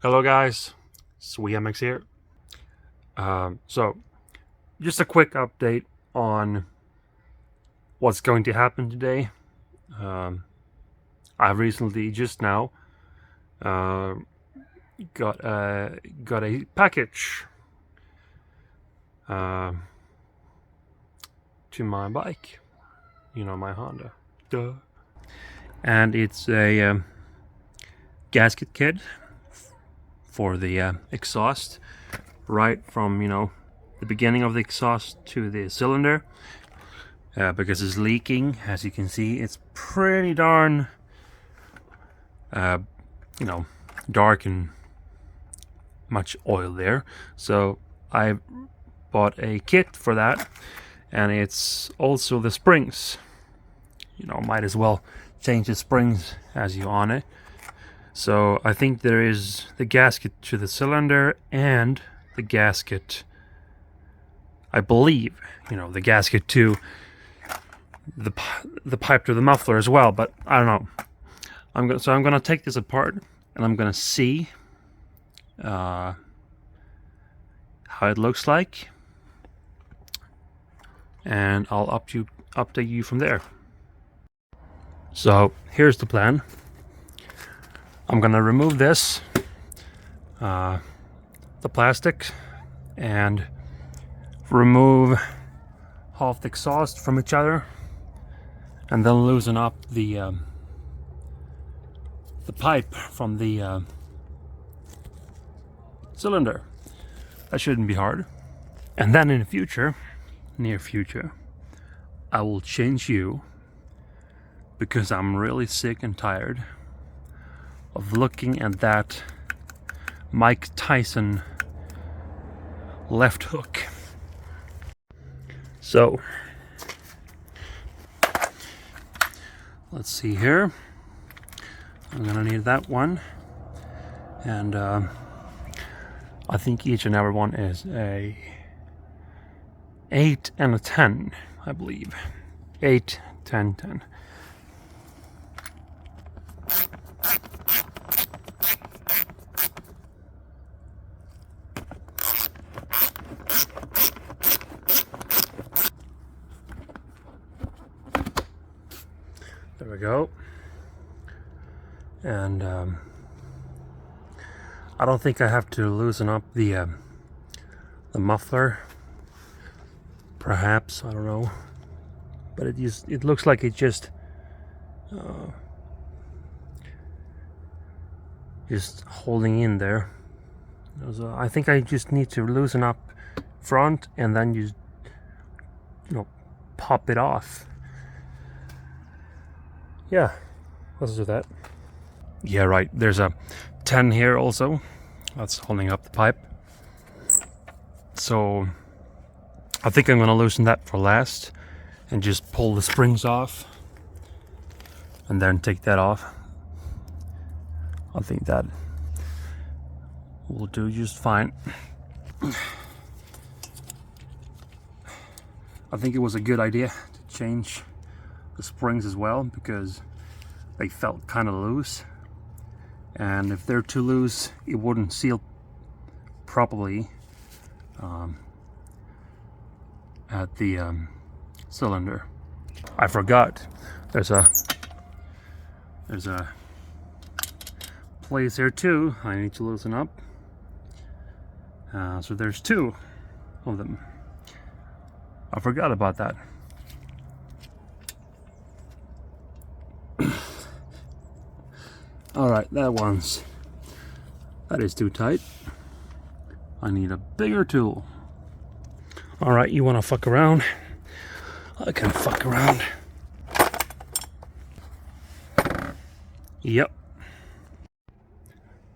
Hello guys, SweeMX here. So, just a quick update on what's going to happen today. I recently, just now, uh, got a package to my bike. You know, my Honda. Duh. And it's a gasket kit for the exhaust, right from the beginning of the exhaust to the cylinder, because it's leaking. As you can see, it's pretty darn dark and much oil there. So I bought a kit for that, and it's also the springs. Might as well change the springs as you on it. So I think there is the gasket to the cylinder and the gasket, I believe, the gasket to the pipe to the muffler as well, but I don't know. I'm gonna take this apart and I'm gonna see how it looks like, and I'll update you from there. So here's the plan. I'm gonna remove this, the plastic, and remove half the exhaust from each other, and then loosen up the pipe from the cylinder. That shouldn't be hard. And then in the future, near future, I will change you, because I'm really sick and tired of looking at that Mike Tyson left hook. So let's see here. I'm gonna need that one, and I think each and every one is a 8 and a 10, I believe. 8, 10, 10. There we go. And I don't think I have to loosen up the muffler. Perhaps, I don't know. But it looks like it just holding in there. So I think I just need to loosen up front and then pop it off. Yeah, let's do that. Yeah, right. There's a 10 here also. That's holding up the pipe. So I think I'm gonna loosen that for last and just pull the springs off and then take that off. I think that will do just fine. I think it was a good idea to change the springs as well, because they felt kind of loose, and if they're too loose it wouldn't seal properly at the cylinder. I forgot there's a place here too I need to loosen up, so there's 2 of them. I forgot about that. Alright, that is too tight. I need a bigger tool. Alright, you wanna fuck around? I can fuck around. Yep.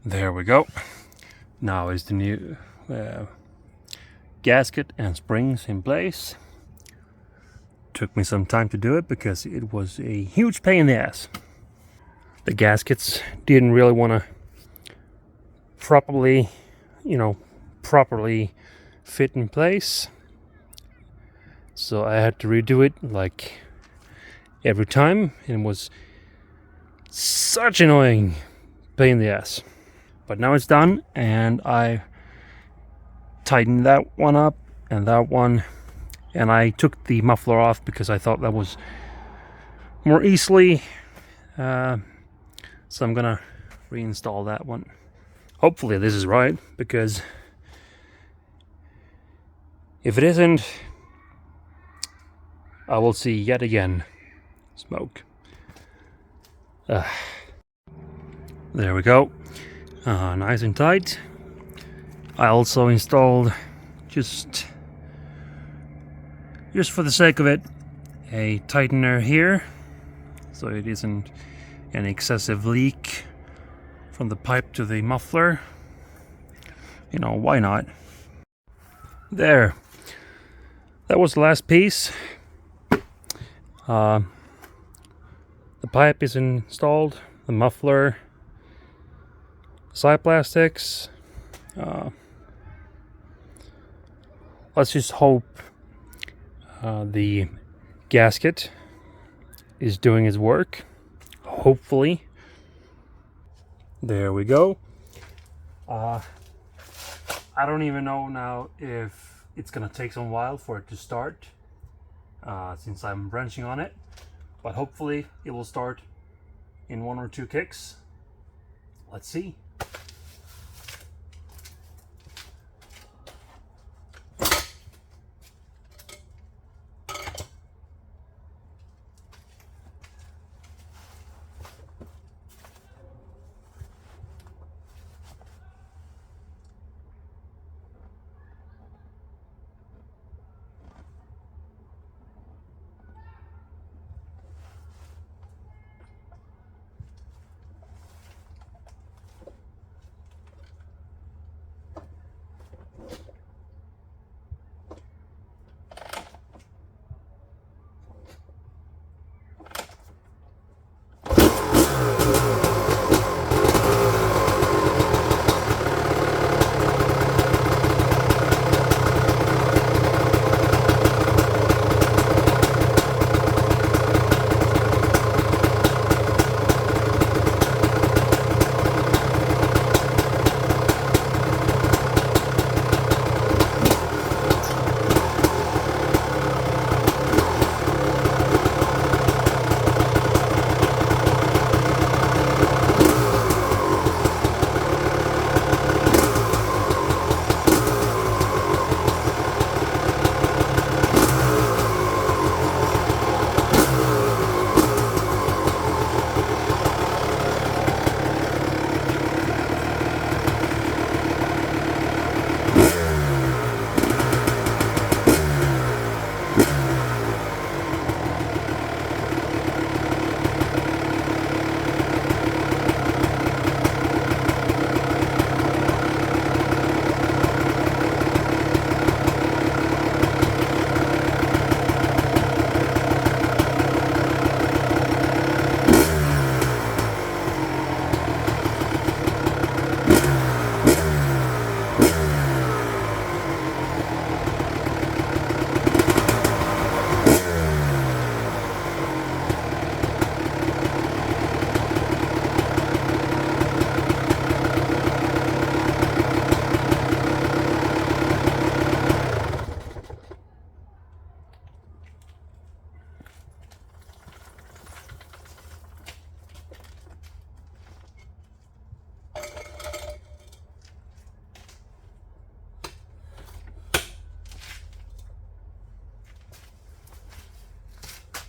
There we go. Now is the new gasket and springs in place. Took me some time to do it because it was a huge pain in the ass. The gaskets didn't really want to properly fit in place, so I had to redo it like every time, and it was such annoying pain in the ass. But now it's done, and I tightened that one up and that one, and I took the muffler off because I thought that was more easily, so I'm gonna reinstall that one. Hopefully this is right, because if it isn't, I will see yet again smoke. There we go, nice and tight. I also installed, just for the sake of it, a tightener here, so it isn't an excessive leak from the pipe to the muffler. You know, why not? There, that was the last piece. The pipe is installed, the muffler, side plastics. Let's just hope the gasket is doing its work. Hopefully. There we go. I don't even know now if it's gonna take some while for it to start, since I'm wrenching on it, but hopefully it will start in 1 or 2 kicks. Let's see.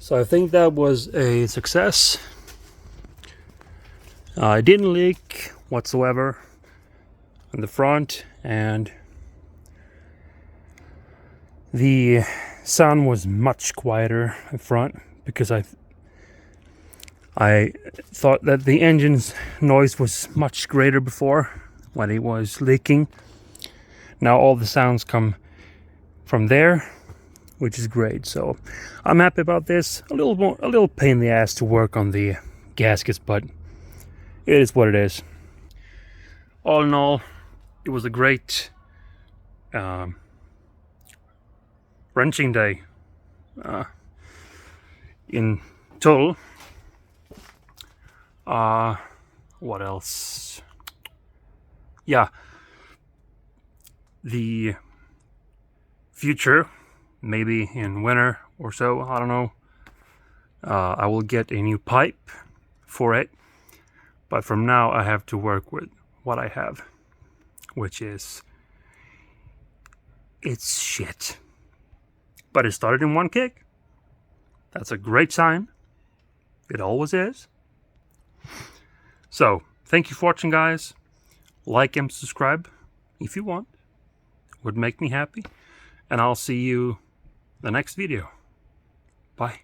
So I think that was a success. It didn't leak whatsoever in the front, and the sound was much quieter in front, because I thought that the engine's noise was much greater before when it was leaking. Now all the sounds come from there, which is great. So I'm happy about this. A little pain in the ass to work on the gaskets, but it is what it is. All in all, it was a great wrenching day in total. What else? yeah, the future, maybe in winter or so, I don't know, I will get a new pipe for it. But from now I have to work with what I have, which is, it's shit. But it started in one kick. That's a great sign. It always is. So, thank you for watching, guys. Like and subscribe if you want. Would make me happy. And I'll see you the next video. Bye.